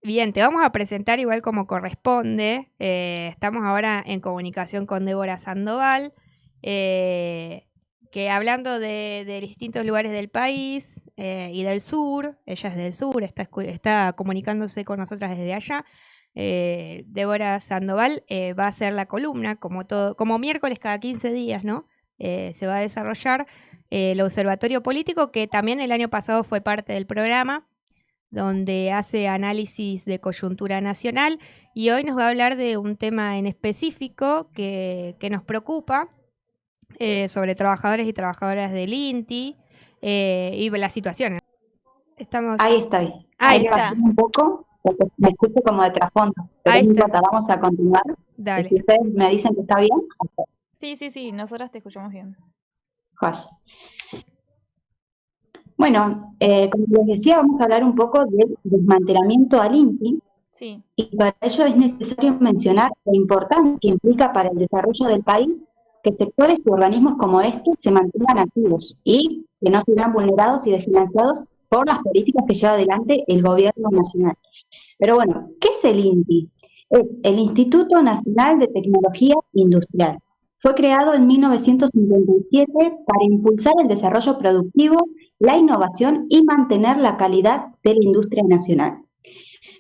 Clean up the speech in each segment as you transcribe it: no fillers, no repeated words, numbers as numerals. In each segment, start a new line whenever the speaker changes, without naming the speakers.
Bien, te vamos a presentar igual como corresponde. Estamos ahora en comunicación con Débora Sandoval, eh, que hablando de distintos lugares del país y del sur, ella es del sur, está comunicándose con nosotras desde allá. Débora Sandoval va a hacer la columna, como todo, como miércoles cada 15 días, ¿no? Se va a desarrollar el Observatorio Político, que también el año pasado fue parte del programa donde hace análisis de coyuntura nacional y hoy nos va a hablar de un tema en específico que nos preocupa sobre trabajadores y trabajadoras del INTI y la situación. Estamos,
Ahí estoy.
ahí
Ahí le bajé
está,
un poco, porque me escucho como de trasfondo, pero
ahí
no
está,
importa, vamos a continuar. Y
dale.
si ustedes me dicen que está bien,
Sí, nosotras te escuchamos bien.
joya. Bueno, como les decía, vamos a hablar un poco del desmantelamiento al INTI,
Sí,
y para ello es necesario mencionar la importancia que implica para el desarrollo del país que sectores y organismos como este se mantengan activos y que no se vean vulnerados y desfinanciados por las políticas que lleva adelante el gobierno nacional. Pero bueno, ¿qué es el INTI? Es el Instituto Nacional de Tecnología Industrial. Fue creado en 1957 para impulsar el desarrollo productivo, la innovación y mantener la calidad de la industria nacional.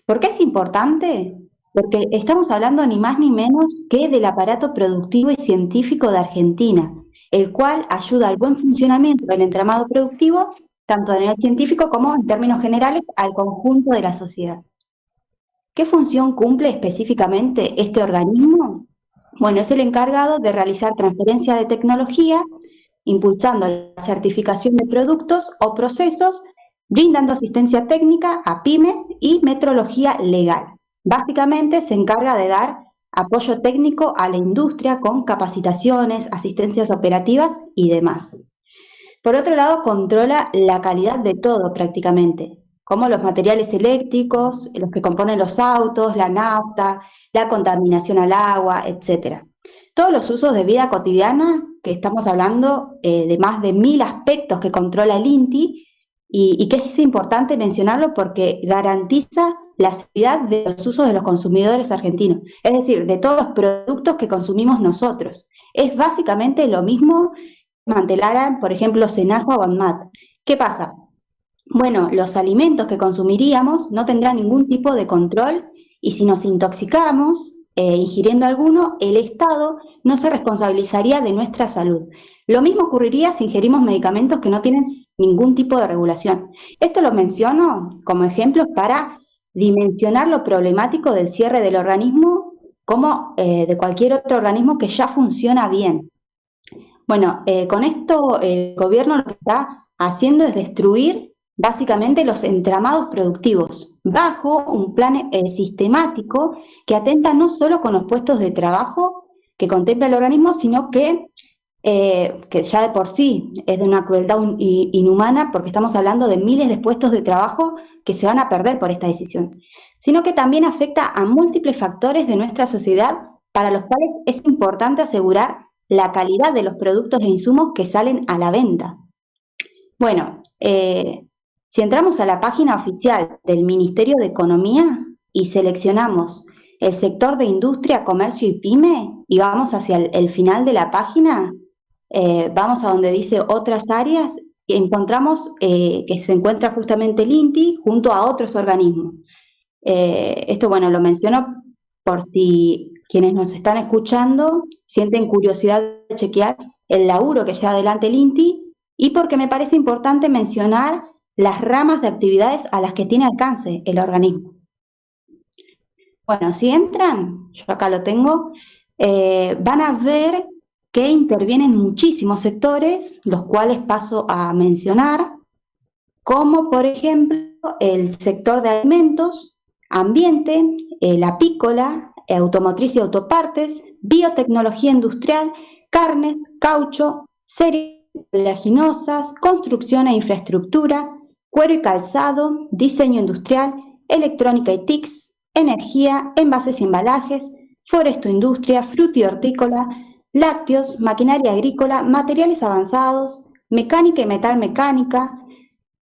¿Por qué es importante? Porque estamos hablando ni más ni menos que del aparato productivo y científico de Argentina, el cual ayuda al buen funcionamiento del entramado productivo, tanto a nivel científico como en términos generales al conjunto de la sociedad. ¿Qué función cumple específicamente este organismo? Bueno, es el encargado de realizar transferencia de tecnología, impulsando la certificación de productos o procesos, brindando asistencia técnica a pymes y metrología legal. Básicamente se encarga de dar apoyo técnico a la industria con capacitaciones, asistencias operativas y demás. Por otro lado, controla la calidad de todo prácticamente, como los materiales eléctricos, los que componen los autos, la nafta, la contaminación al agua, etc. Todos los usos de vida cotidiana, que estamos hablando de más de 1000 aspectos que controla el INTI, y que es importante mencionarlo porque garantiza la seguridad de los usos de los consumidores argentinos, es decir, de todos los productos que consumimos nosotros. Es básicamente lo mismo mantelaran, por ejemplo, Senasa o ANMAT. ¿Qué pasa? Bueno, los alimentos que consumiríamos no tendrán ningún tipo de control y si nos intoxicamos ingiriendo alguno, el Estado no se responsabilizaría de nuestra salud. Lo mismo ocurriría si ingerimos medicamentos que no tienen ningún tipo de regulación. Esto lo menciono como ejemplos para dimensionar lo problemático del cierre del organismo como de cualquier otro organismo que ya funciona bien. Bueno, con esto el gobierno lo que está haciendo es destruir básicamente los entramados productivos bajo un plan sistemático que atenta no solo con los puestos de trabajo que contempla el organismo, sino que ya de por sí es de una crueldad inhumana porque estamos hablando de miles de puestos de trabajo que se van a perder por esta decisión, sino que también afecta a múltiples factores de nuestra sociedad para los cuales es importante asegurar la calidad de los productos e insumos que salen a la venta. Bueno, si entramos a la página oficial del Ministerio de Economía y seleccionamos el sector de industria, comercio y pyme y vamos hacia el final de la página, vamos a donde dice otras áreas y encontramos que se encuentra justamente el INTI junto a otros organismos. Esto, bueno, lo menciono por si quienes nos están escuchando sienten curiosidad de chequear el laburo que lleva adelante el INTI y porque me parece importante mencionar las ramas de actividades a las que tiene alcance el organismo. Bueno, si entran, yo acá lo tengo, van a ver que intervienen muchísimos sectores, los cuales paso a mencionar, como por ejemplo el sector de alimentos, ambiente, el apícola, automotriz y autopartes, biotecnología industrial, carnes, caucho, cereales oleaginosas, construcción e infraestructura, cuero y calzado, diseño industrial, electrónica y TICs, energía, envases y embalajes, forestoindustria, fruta y hortícola, lácteos, maquinaria agrícola, materiales avanzados, mecánica y metal mecánica,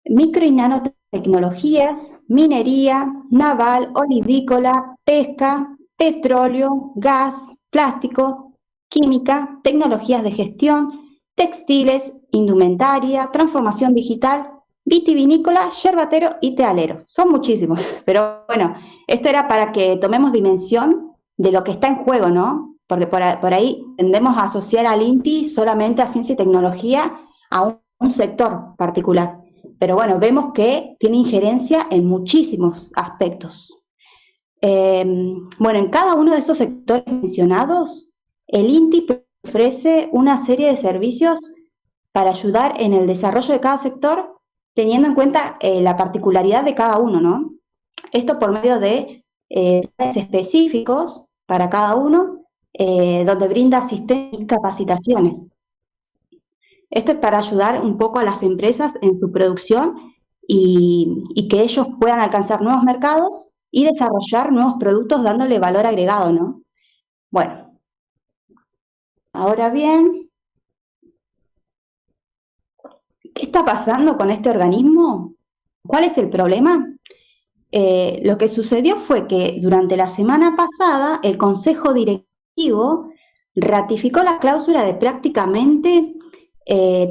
micro y nanotecnología, tecnologías, minería, naval, olivícola, pesca, petróleo, gas, plástico, química, tecnologías de gestión, textiles, indumentaria, transformación digital, vitivinícola, yerbatero y tealero. Son muchísimos, pero bueno, esto era para que tomemos dimensión de lo que está en juego, ¿no? Porque por ahí tendemos a asociar al INTI solamente a ciencia y tecnología, a un sector particular. Pero bueno, vemos que tiene injerencia en muchísimos aspectos. Bueno, en cada uno de esos sectores mencionados, el INTI ofrece una serie de servicios para ayudar en el desarrollo de cada sector, teniendo en cuenta la particularidad de cada uno, ¿no? Esto por medio de planes específicos para cada uno, donde brinda asistencia y capacitaciones. Esto es para ayudar un poco a las empresas en su producción y que ellos puedan alcanzar nuevos mercados y desarrollar nuevos productos dándole valor agregado, ¿no? Bueno, ahora bien, ¿qué está pasando con este organismo? ¿Cuál es el problema? Lo que sucedió fue que durante la semana pasada el Consejo Directivo ratificó la cláusula de prácticamente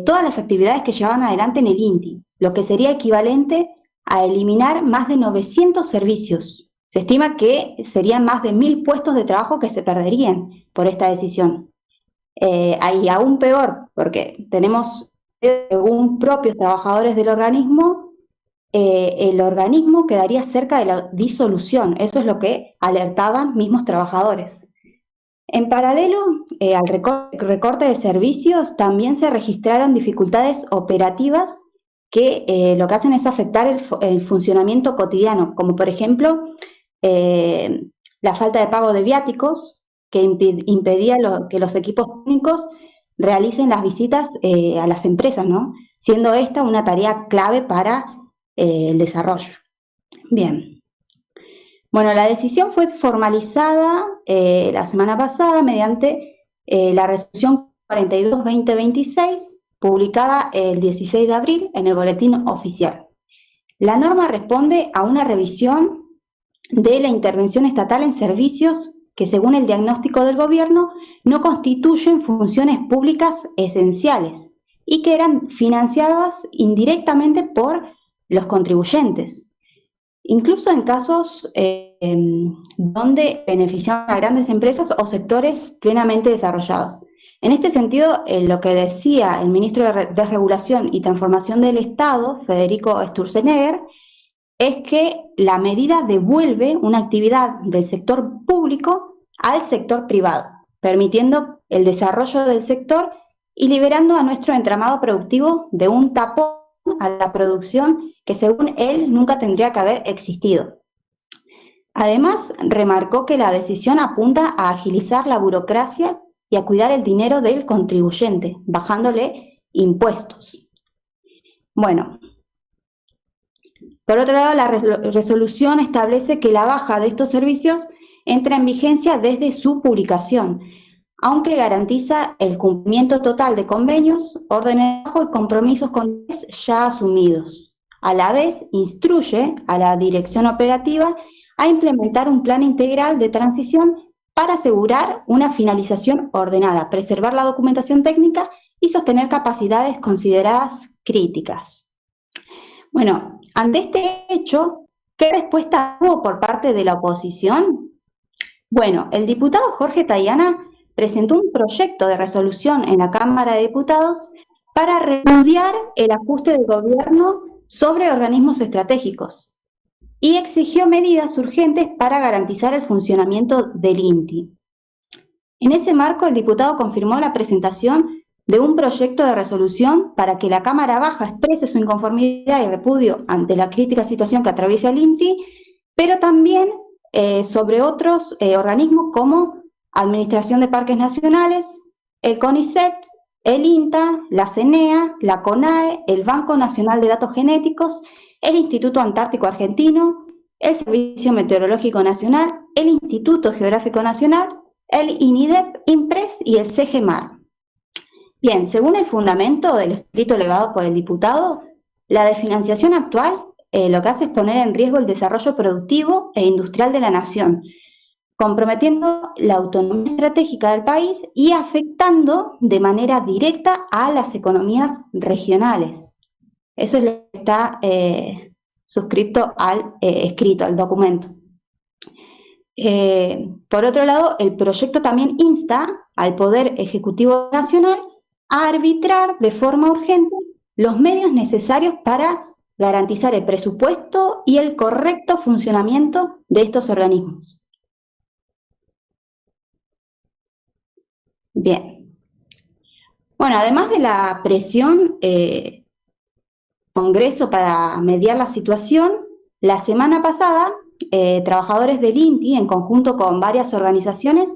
todas las actividades que llevaban adelante en el INTI, lo que sería equivalente a eliminar más de 900 servicios. Se estima que serían más de 1000 puestos de trabajo que se perderían por esta decisión. Y aún peor, porque tenemos, según propios trabajadores del organismo, el organismo quedaría cerca de la disolución. Eso es lo que alertaban mismos trabajadores. En paralelo al recorte de servicios, también se registraron dificultades operativas que lo que hacen es afectar el funcionamiento cotidiano, como por ejemplo la falta de pago de viáticos, que impedía que los equipos técnicos realicen las visitas a las empresas, ¿no? Siendo esta una tarea clave para el desarrollo. Bien. Bueno, la decisión fue formalizada la semana pasada mediante la resolución 42-2026, publicada el 16 de abril en el Boletín Oficial. La norma responde a una revisión de la intervención estatal en servicios que, según el diagnóstico del gobierno, no constituyen funciones públicas esenciales y que eran financiadas indirectamente por los contribuyentes. Incluso en casos donde beneficiaban a grandes empresas o sectores plenamente desarrollados. En este sentido, lo que decía el ministro de Regulación y Transformación del Estado, Federico Sturzenegger, es que la medida devuelve una actividad del sector público al sector privado, permitiendo el desarrollo del sector y liberando a nuestro entramado productivo de un tapón a la producción que, según él, nunca tendría que haber existido. Además, remarcó que la decisión apunta a agilizar la burocracia y a cuidar el dinero del contribuyente, bajándole impuestos. Bueno, por otro lado, la resolución establece que la baja de estos servicios entra en vigencia desde su publicación, aunque garantiza el cumplimiento total de convenios, órdenes de trabajo y compromisos ya asumidos. A la vez, instruye a la dirección operativa a implementar un plan integral de transición para asegurar una finalización ordenada, preservar la documentación técnica y sostener capacidades consideradas críticas. Bueno, ante este hecho, ¿qué respuesta hubo por parte de la oposición? Bueno, el diputado Jorge Tayana presentó un proyecto de resolución en la Cámara de Diputados para repudiar el ajuste del gobierno sobre organismos estratégicos y exigió medidas urgentes para garantizar el funcionamiento del INTI. En ese marco, el diputado confirmó la presentación de un proyecto de resolución para que la Cámara Baja exprese su inconformidad y repudio ante la crítica situación que atraviesa el INTI, pero también sobre otros organismos como Administración de Parques Nacionales, el CONICET, el INTA, la CENEA, la CONAE, el Banco Nacional de Datos Genéticos, el Instituto Antártico Argentino, el Servicio Meteorológico Nacional, el Instituto Geográfico Nacional, el INIDEP, IMPRES y el CGMAR. Bien, según el fundamento del escrito elevado por el diputado, la desfinanciación actual lo que hace es poner en riesgo el desarrollo productivo e industrial de la nación, comprometiendo la autonomía estratégica del país y afectando de manera directa a las economías regionales. Eso es lo que está suscrito escrito al documento. Por otro lado, el proyecto también insta al Poder Ejecutivo Nacional a arbitrar de forma urgente los medios necesarios para garantizar el presupuesto y el correcto funcionamiento de estos organismos. Bien. Bueno, además de la presión Congreso para mediar la situación, la semana pasada trabajadores del INTI, en conjunto con varias organizaciones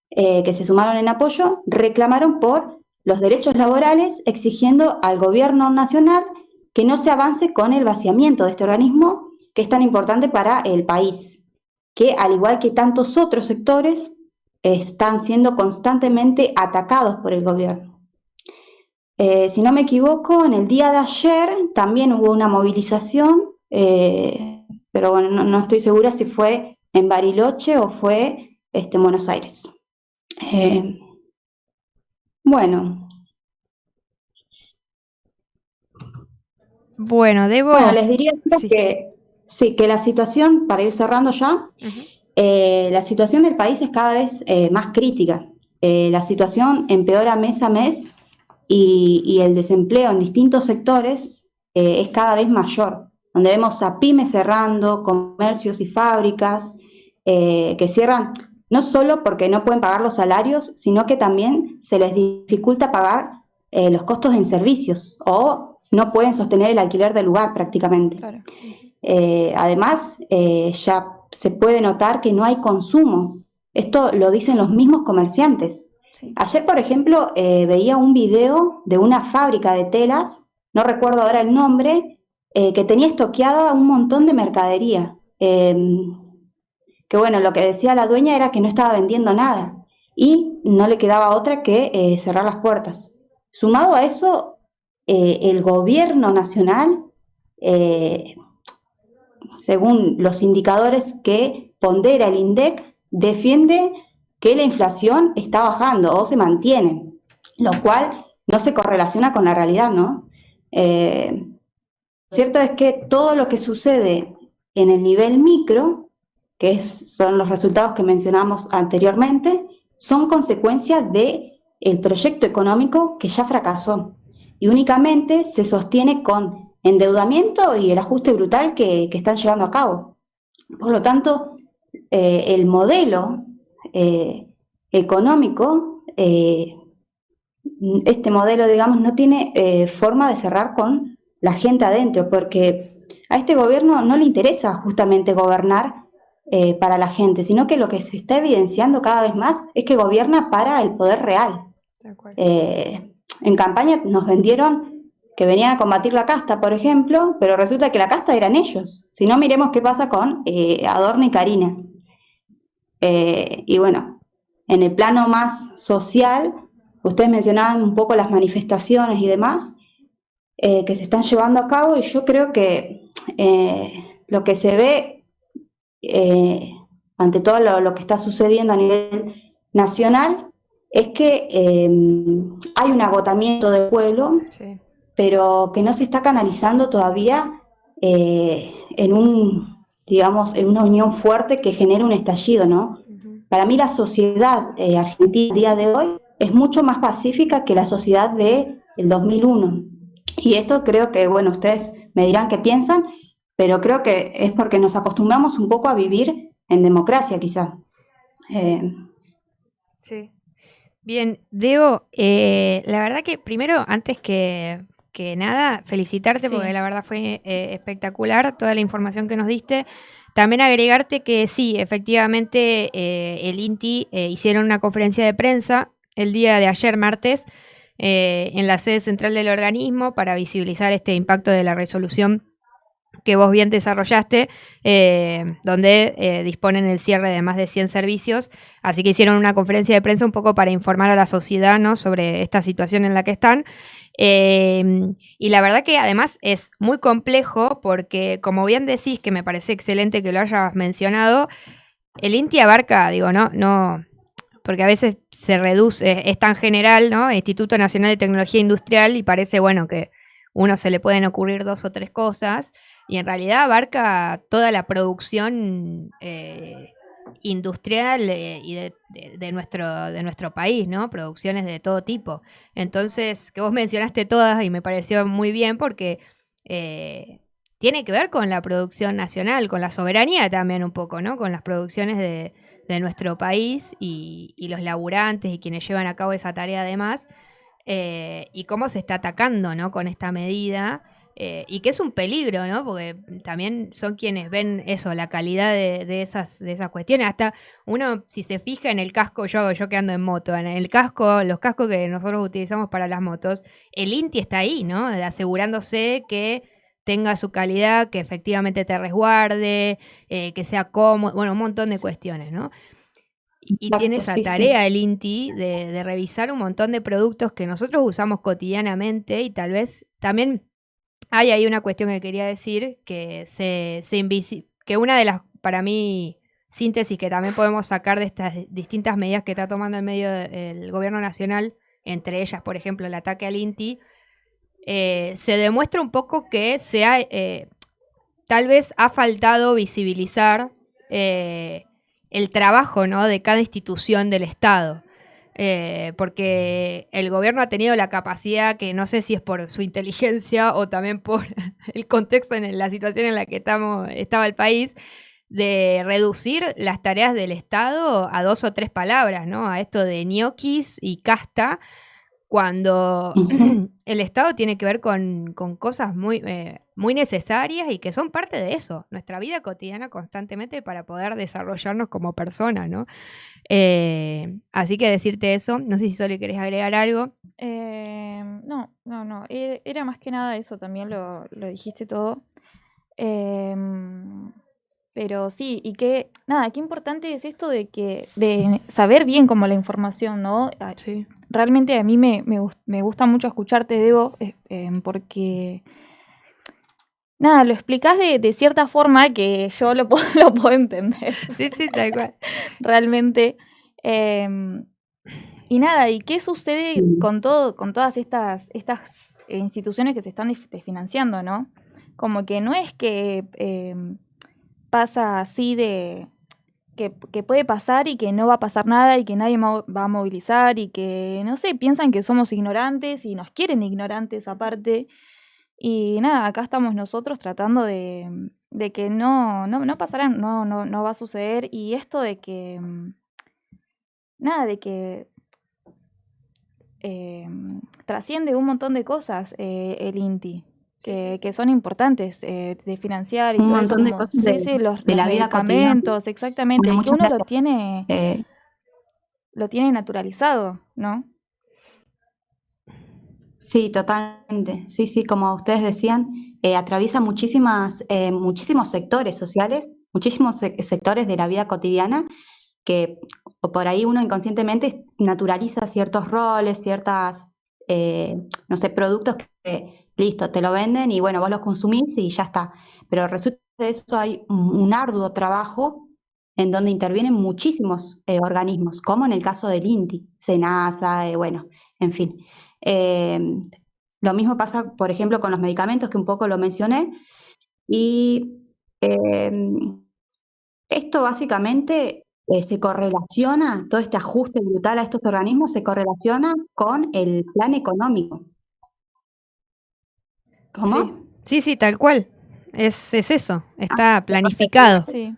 que se sumaron en apoyo, reclamaron por los derechos laborales, exigiendo al gobierno nacional que no se avance con el vaciamiento de este organismo que es tan importante para el país, que al igual que tantos otros sectores, están siendo constantemente atacados por el gobierno. Si no me equivoco, en el día de ayer también hubo una movilización, pero bueno, no estoy segura si fue en Bariloche o fue en Buenos Aires. Bueno,
les
diría
sí.
que la situación, para ir cerrando ya, la situación del país es cada vez más crítica. La situación empeora mes a mes y el desempleo en distintos sectores es cada vez mayor, donde vemos a pymes cerrando, comercios y fábricas que cierran no solo porque no pueden pagar los salarios, sino que también se les dificulta pagar los costos en servicios o no pueden sostener el alquiler del lugar prácticamente.
Claro.
Además, ya se puede notar que no hay consumo. Esto lo dicen los mismos comerciantes.
Sí.
Ayer, por ejemplo, veía un video de una fábrica de telas, no recuerdo ahora el nombre, que tenía estoqueada un montón de mercadería. Que bueno, lo que decía la dueña era que no estaba vendiendo nada y no le quedaba otra que cerrar las puertas. Sumado a eso, el gobierno nacional, según los indicadores que pondera el INDEC, defiende que la inflación está bajando o se mantiene, lo cual no se correlaciona con la realidad, ¿no? Lo cierto es que todo lo que sucede en el nivel micro, que son los resultados que mencionamos anteriormente, son consecuencia del proyecto económico que ya fracasó y únicamente se sostiene con endeudamiento y el ajuste brutal que están llevando a cabo. Por lo tanto, el modelo económico, este modelo, digamos, no tiene forma de cerrar con la gente adentro, porque a este gobierno no le interesa justamente gobernar para la gente, sino que lo que se está evidenciando cada vez más es que gobierna para el poder real. En campaña nos vendieron que venían a combatir la casta, por ejemplo, pero resulta que la casta eran ellos. Si no, miremos qué pasa con Adorno y Carina. Y bueno, en el plano más social, ustedes mencionaban un poco las manifestaciones y demás que se están llevando a cabo, y yo creo que lo que se ve ante todo lo que está sucediendo a nivel nacional es que hay un agotamiento del pueblo,
Sí.
pero que no se está canalizando todavía en una unión fuerte que genere un estallido, ¿no? Para mí la sociedad argentina a día de hoy es mucho más pacífica que la sociedad del 2001. Y esto creo que, bueno, ustedes me dirán qué piensan, pero creo que es porque nos acostumbramos un poco a vivir en democracia, quizá.
Sí. Bien, Debo, la verdad que primero, antes que nada, felicitarte
Sí.
porque la verdad fue espectacular toda la información que nos diste. También agregarte que sí, efectivamente, el INTI hicieron una conferencia de prensa el día de ayer, martes, en la sede central del organismo para visibilizar este impacto de la resolución que vos bien desarrollaste, donde disponen el cierre de más de 100 servicios. Así que hicieron una conferencia de prensa un poco para informar a la sociedad, ¿no?, sobre esta situación en la que están. Y la verdad que además es muy complejo porque, como bien decís, que me parece excelente que lo hayas mencionado, el INTI abarca, digo, no, porque a veces se reduce, es tan general, ¿no? Instituto Nacional de Tecnología Industrial, y parece, bueno, que uno se le pueden ocurrir 2 o 3 cosas, y en realidad abarca toda la producción industrial y de nuestro país, ¿no? Producciones de todo tipo. Entonces, que vos mencionaste todas y me pareció muy bien porque tiene que ver con la producción nacional, con la soberanía también un poco, ¿no? Con las producciones de nuestro país y los laburantes y quienes llevan a cabo esa tarea además, y cómo se está atacando, ¿no?, con esta medida, y que es un peligro, ¿no?, porque también son quienes ven eso, la calidad de esas cuestiones. Hasta uno, si se fija en el casco, yo que ando en moto, en el casco, los cascos que nosotros utilizamos para las motos, el INTI está ahí, ¿no?, asegurándose que tenga su calidad, que efectivamente te resguarde, que sea cómodo, bueno, un montón de cuestiones, ¿no? Y tiene
Exacto,
esa
sí,
tarea el INTI de revisar un montón de productos que nosotros usamos cotidianamente, y tal vez también hay ahí una cuestión que quería decir, que que una de las, para mí, síntesis que también podemos sacar de estas distintas medidas que está tomando en medio el gobierno nacional, entre ellas, por ejemplo, el ataque al INTI, se demuestra un poco que tal vez ha faltado visibilizar el trabajo, ¿no?, de cada institución del Estado. Porque el gobierno ha tenido la capacidad, que no sé si es por su inteligencia o también por el contexto en la situación en la que estaba el país, de reducir las tareas del Estado a 2 o 3 palabras, ¿no? A esto de ñoquis y casta, cuando el Estado tiene que ver con cosas muy necesarias y que son parte de eso, nuestra vida cotidiana constantemente para poder desarrollarnos como personas, ¿no? Así que decirte eso, no sé si solo querés agregar algo.
No. Era más que nada eso, también lo dijiste todo. Pero sí, y qué importante es esto de saber bien como la información, ¿no?
Sí.
Realmente a mí me gusta mucho escucharte, Debo, porque lo explicás de cierta forma que yo lo puedo entender.
Sí, tal cual.
Realmente. ¿Y qué sucede con todas estas instituciones que se están desfinanciando, ¿no? Como que no es que pasa así de que puede pasar y que no va a pasar nada y que nadie va a movilizar y que, no sé, piensan que somos ignorantes y nos quieren ignorantes aparte. Y acá estamos nosotros tratando de que no pasará, no va a suceder. Y esto de que, de que trasciende un montón de cosas el INTI. Que son importantes de financiar y
Un
todo
montón
eso,
de
como
cosas de
los
la vida cotidiana.
medicamentos, exactamente,
Bueno,
y que
muchas
uno
gracias.
lo tiene naturalizado, ¿no?
Sí, totalmente. Sí, como ustedes decían, atraviesa muchísimos sectores sociales, muchísimos sectores de la vida cotidiana que o por ahí uno inconscientemente naturaliza ciertos roles, no sé, productos que, listo, te lo venden y bueno, vos los consumís y ya está. Pero resulta que de eso hay un arduo trabajo en donde intervienen muchísimos organismos, como en el caso del INTI, SENASA, bueno, en fin. Eh, lo mismo pasa, por ejemplo, con los medicamentos, que un poco lo mencioné, y eh, esto básicamente se correlaciona, todo este ajuste brutal a estos organismos se correlaciona con el plan económico. ¿Cómo?
Sí, tal cual. Es eso, está planificado.
Sí.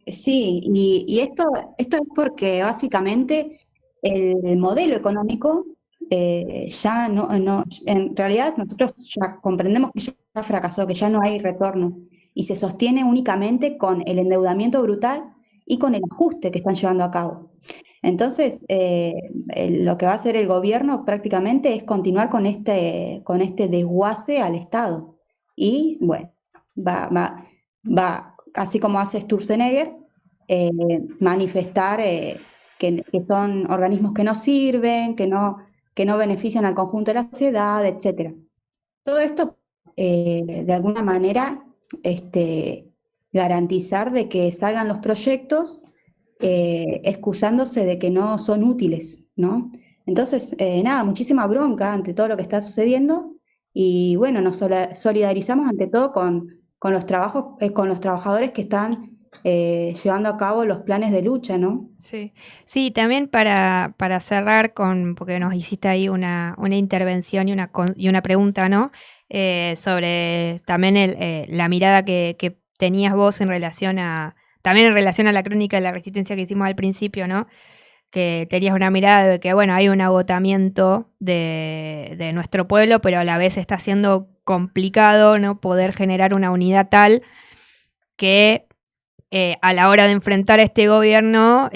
Sí, y esto es porque básicamente el modelo económico ya en realidad nosotros ya comprendemos que ya fracasó, que ya no hay retorno y se sostiene únicamente con el endeudamiento brutal y con el ajuste que están llevando a cabo. Entonces, lo que va a hacer el gobierno prácticamente es continuar con este desguace al Estado. y bueno, va así como hace Sturzenegger, manifestar que son organismos que no sirven, que no benefician al conjunto de la sociedad, etcétera. Todo esto, de alguna manera, garantizar de que salgan los proyectos excusándose de que no son útiles, ¿no? Entonces, nada, muchísima bronca ante todo lo que está sucediendo y bueno, nos solidarizamos ante todo con los con los trabajadores que están llevando a cabo los planes de lucha, ¿no?
Sí, sí, también para cerrar porque nos hiciste ahí una intervención y una pregunta, ¿no? Sobre también la mirada que tenías vos también en relación a la crónica de la resistencia que hicimos al principio, ¿no? Que tenías una mirada de que, bueno, hay un agotamiento de nuestro pueblo, pero a la vez está siendo complicado, ¿no? Poder generar una unidad tal que a la hora de enfrentar a este gobierno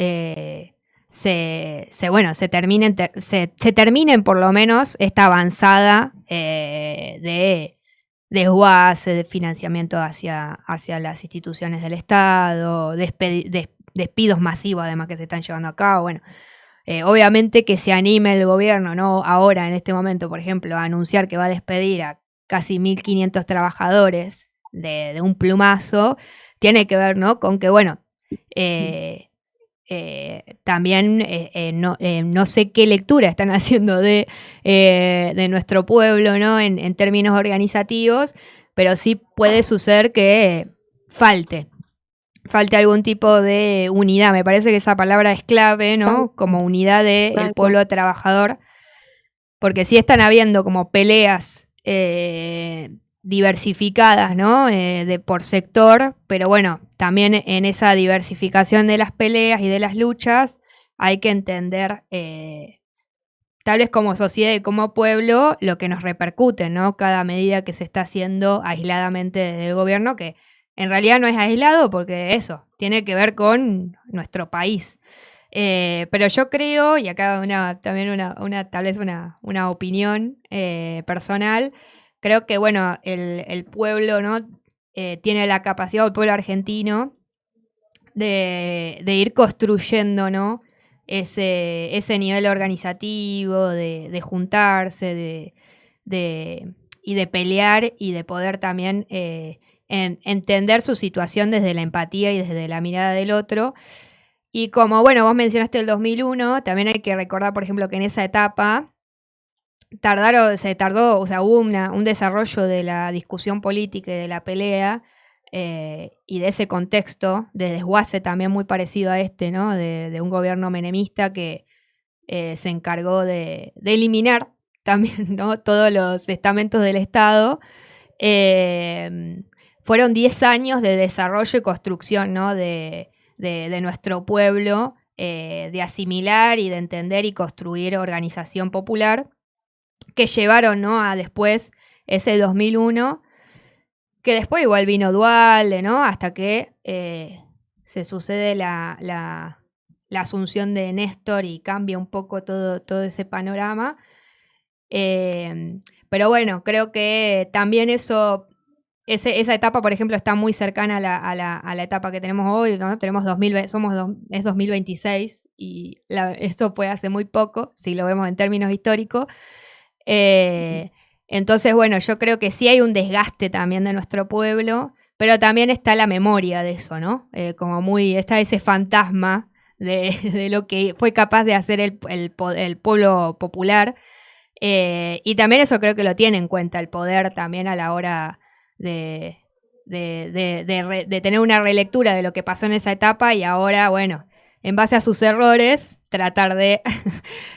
se terminen por lo menos esta avanzada de desguace, de financiamiento hacia las instituciones del Estado, despidos masivos además que se están llevando a cabo. Bueno, obviamente que se anime el gobierno, ¿no? Ahora, en este momento, por ejemplo, a anunciar que va a despedir a casi 1.500 trabajadores de un plumazo, tiene que ver, ¿no? Con que, bueno, también no sé qué lectura están haciendo de nuestro pueblo, ¿no? En términos organizativos, pero sí puede suceder que falte algún tipo de unidad. Me parece que esa palabra es clave, ¿no? Como unidad del pueblo trabajador, porque sí están habiendo como peleas diversificadas, ¿no? Por sector, pero bueno, también en esa diversificación de las peleas y de las luchas hay que entender, tal vez como sociedad y como pueblo, lo que nos repercute, ¿no? Cada medida que se está haciendo aisladamente desde el gobierno, que en realidad no es aislado porque eso tiene que ver con nuestro país. Pero yo creo, y acá también tal vez una opinión personal, creo que, bueno, el pueblo, ¿no? Tiene la capacidad, el pueblo argentino, de ir construyendo, ¿no? Ese nivel organizativo, de juntarse, y de pelear y de poder también entender su situación desde la empatía y desde la mirada del otro. Y como, bueno, vos mencionaste el 2001, también hay que recordar, por ejemplo, que en esa etapa se tardó, o sea, hubo un desarrollo de la discusión política y de la pelea y de ese contexto de desguace también muy parecido a ¿no? De un gobierno menemista que se encargó de eliminar también, ¿no? Todos los estamentos del Estado. Fueron 10 años de desarrollo y construcción, ¿no? de nuestro pueblo, de asimilar y de entender y construir organización popular, que llevaron, ¿no? A después ese 2001, que después igual vino Dualde, ¿no? Hasta que se sucede la asunción de Néstor y cambia un poco todo ese panorama. Pero bueno, creo que también esa etapa, por ejemplo, está muy cercana a la etapa que tenemos hoy, ¿no? Tenemos es 2026 y esto fue hace muy poco, si lo vemos en términos históricos. Entonces, bueno, yo creo que sí hay un desgaste también de nuestro pueblo, pero también está la memoria de eso, ¿no? Está ese fantasma de lo que fue capaz de hacer el pueblo popular. Y también eso creo que lo tiene en cuenta el poder también a la hora de tener una relectura de lo que pasó en esa etapa y ahora, bueno, en base a sus errores, tratar de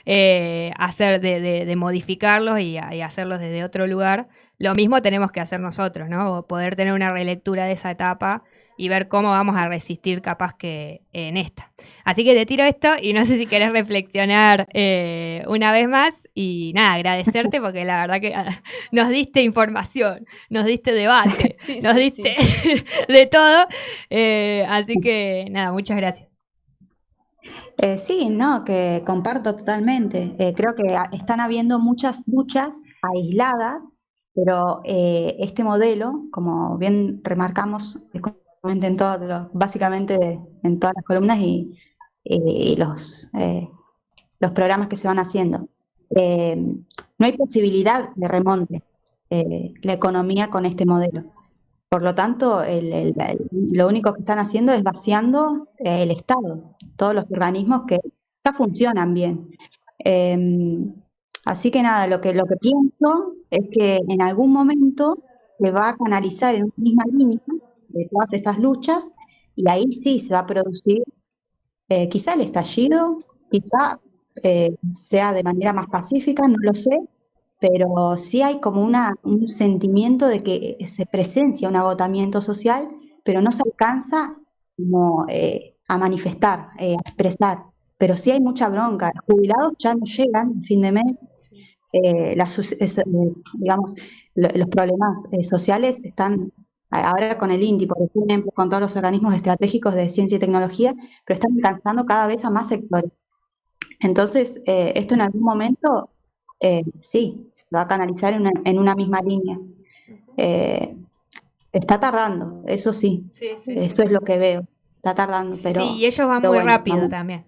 de modificarlos y hacerlos desde otro lugar. Lo mismo tenemos que hacer nosotros, ¿no? Poder tener una relectura de esa etapa y ver cómo vamos a resistir capaz que en esta. Así que te tiro esto y no sé si querés reflexionar una vez más y nada, agradecerte porque la verdad que nos diste información, nos diste debate, nos diste de todo. Así que nada, muchas gracias.
Sí, no, que comparto totalmente. Creo que están habiendo muchas luchas aisladas Pero este modelo, como bien remarcamos, es comúnmente en básicamente en todas las columnas y los programas que se van haciendo. No hay posibilidad de remonte la economía con este modelo. Por lo tanto, lo único que están haciendo es vaciando el Estado, todos los organismos que ya funcionan bien. Así que nada, lo que pienso es que en algún momento se va a canalizar en una misma línea de todas estas luchas y ahí sí se va a producir quizá el estallido, quizá sea de manera más pacífica, no lo sé, pero sí hay como un sentimiento de que se presencia un agotamiento social, pero no se alcanza como a manifestar, a expresar. Pero sí hay mucha bronca. Los jubilados ya no llegan a fin de mes. Digamos, los problemas sociales están ahora con el INTI, por ejemplo, con todos los organismos estratégicos de ciencia y tecnología, pero están alcanzando cada vez a más sectores. Entonces, esto en algún momento, sí, se va a canalizar en una misma línea. Está tardando, eso sí, eso es lo que veo, está tardando, pero...
Sí, y ellos van muy
bueno,
rápido
vamos.
también.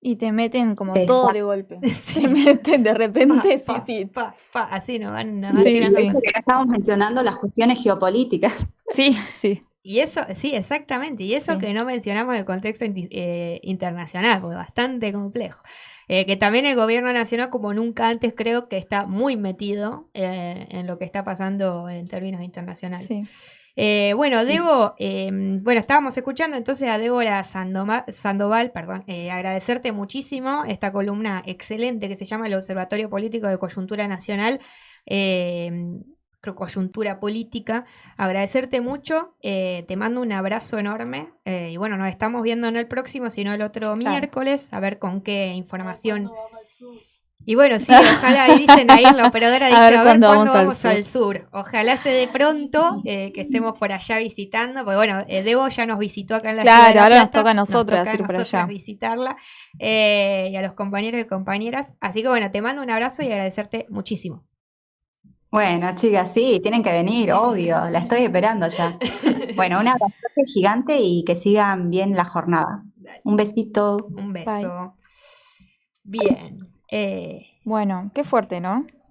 Y te meten como
Exacto.
todo de golpe.
Sí.
Te meten de repente,
Así nos van
Sí,
Y
sí.
eso que no estamos mencionando las cuestiones geopolíticas.
Sí, sí.
Y eso, sí, exactamente. Y eso
Sí.
que no mencionamos el contexto internacional, porque es bastante complejo. Que también el gobierno nacional, como nunca antes, creo que está muy metido en lo que está pasando en términos internacionales.
Sí.
Bueno, Debo, bueno, estábamos escuchando entonces a Débora Sandoval, perdón, agradecerte muchísimo esta columna excelente que se llama El Observatorio Político de Coyuntura Nacional, Coyuntura Política. Agradecerte mucho, te mando un abrazo enorme y bueno, nos estamos viendo no el próximo, sino el otro miércoles, a ver con qué información. Y bueno, sí, ojalá, ahí dicen ahí, la operadora dice, a ver cuándo vamos al sur. Ojalá se dé pronto, que estemos por allá visitando, porque bueno, Debo ya nos visitó acá en la ciudad de La
Claro, ahora nos
Plata,
toca a nosotras
nos toca
ir
a
para
nosotras
allá.
visitarla, y a los compañeros y compañeras. Así que bueno, te mando un abrazo y agradecerte muchísimo.
Bueno, chicas, sí, tienen que venir, obvio, la estoy esperando ya. Bueno, un abrazo gigante y que sigan bien la jornada. Un besito.
Un beso.
Bye.
Bien.
Bueno, qué fuerte, ¿no?